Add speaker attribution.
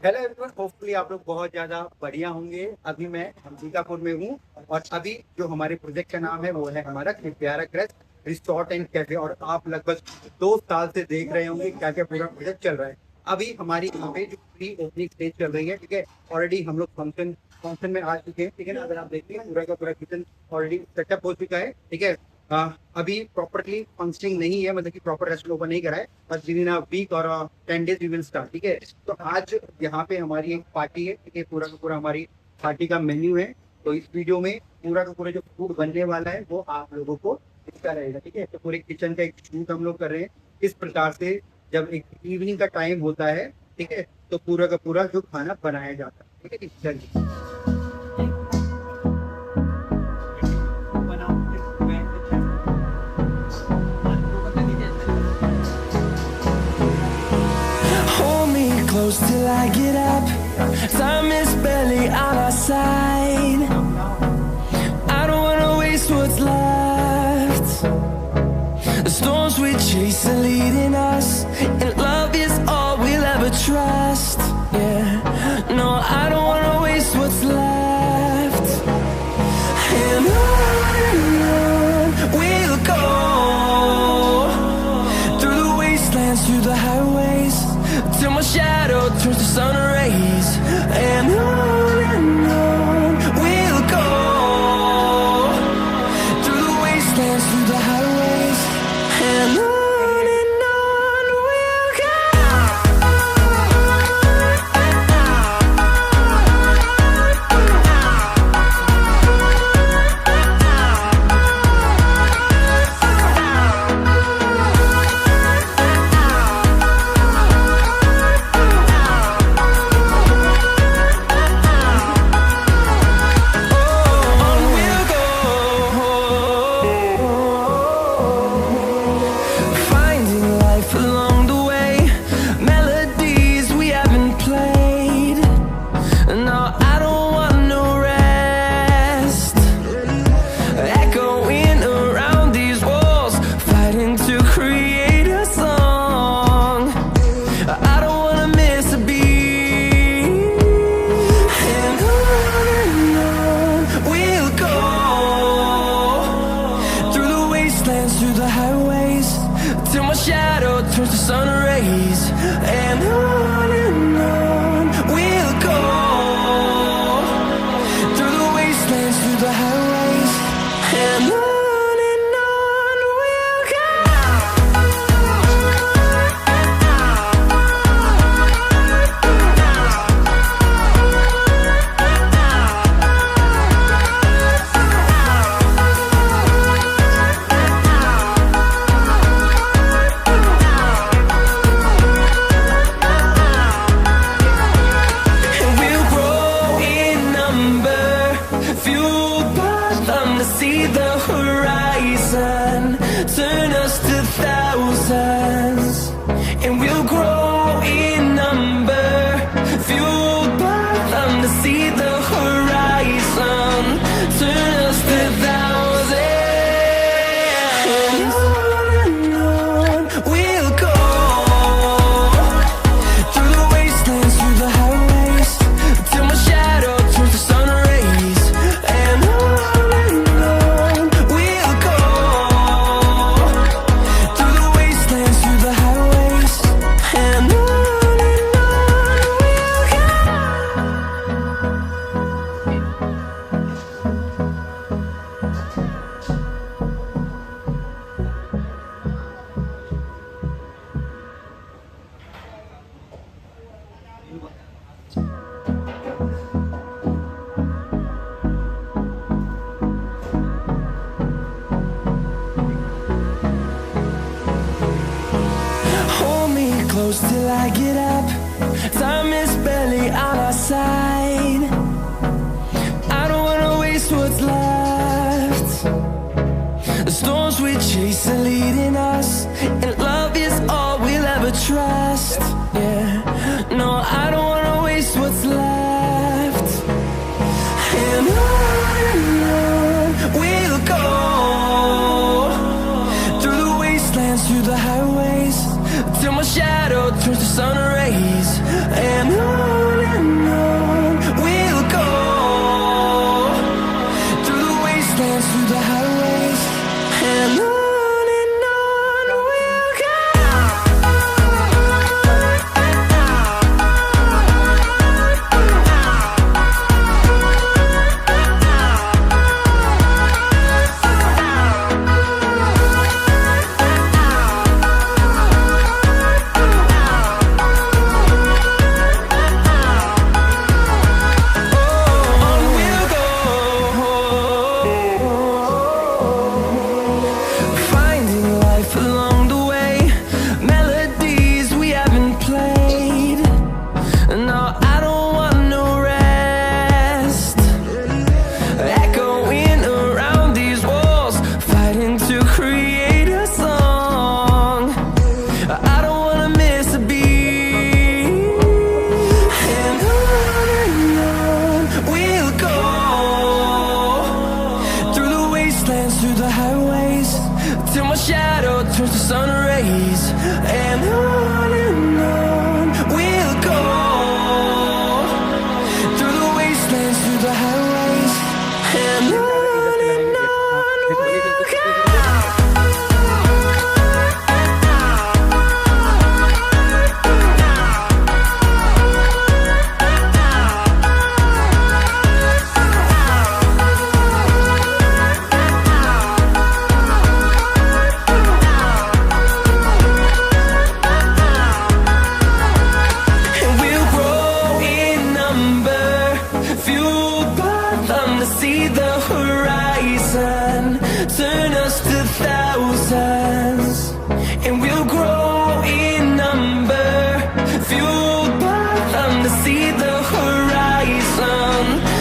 Speaker 1: Hello everyone, hopefully आप लोग बहुत ज्यादा बढ़िया होंगे। अभी मैं अंबिकापुर में हूँ और अभी जो हमारे प्रोजेक्ट का नाम है वो है हमारा प्यारा क्रेस्ट रिस्टोरेंट एंड कैफे। और आप लगभग 2 साल से देख रहे होंगे क्या क्या पूरा प्रोजेक्ट चल रहा है। अभी हमारी यहाँ पे जो प्री ओपनिंग स्टेज चल रही है, ठीक है। ऑलरेडी हम लोग फंक्शन में आ चुके हैं, ठीक है ना। अगर आप देखिए पूरा का पूरा किचन ऑलरेडी सेटअप हो चुका है, ठीक है। अभी प्रॉपरली फंक्शनिंग नहीं है, मतलब कि प्रॉपर रेस्टोरेंट ओपन नहीं करा है, बस विद इन अ वीक और 10 डेज वी विल स्टार्ट, ठीक है। तो आज यहाँ पे हमारी एक पार्टी है, ठीक है। पूरा का पूरा हमारी पार्टी का मेन्यू है। तो इस वीडियो में पूरा का पूरा जो फूड बनने वाला है वो आप लोगों को दिखता रहेगा, ठीक है। तो पूरे किचन का एक शूट हम लोग कर रहे हैं, किस प्रकार से जब एक इवनिंग का टाइम होता है, ठीक है, तो पूरा का पूरा जो खाना बनाया जाता है, ठीक है। चलिए
Speaker 2: close till I get up. Time is barely on our side. I don't wanna waste what's left. The storms we chase are leading us, and love is all we'll ever trust. Yeah, no, I don't wanna waste what's left. And on we'll go, through the wastelands, through the highways, till my shadow turns to sun rays. And on we'll go, through the wastelands, through the highways. And on we'll go. Through the highways, till my shadow turns to sun rays. And on we'll go, through the wastelands, through the highways. And on we'll go. See the horizon, turn us to thousands, and we'll grow in number, fueled by them to see the horizon, turn us to thousands. And on we'll go, through the wastelands, through the highways, till my shadow turns to sun rays. And close till I get up. Time is barely on our side. I don't wanna waste what's left. The storms we chase are leading us, and love is all we'll ever trust. Yeah, no, I don't wanna waste what's left. And on we'll go, through the wastelands, through the highways, till my shadow turns to sun rays. And on to see the horizon.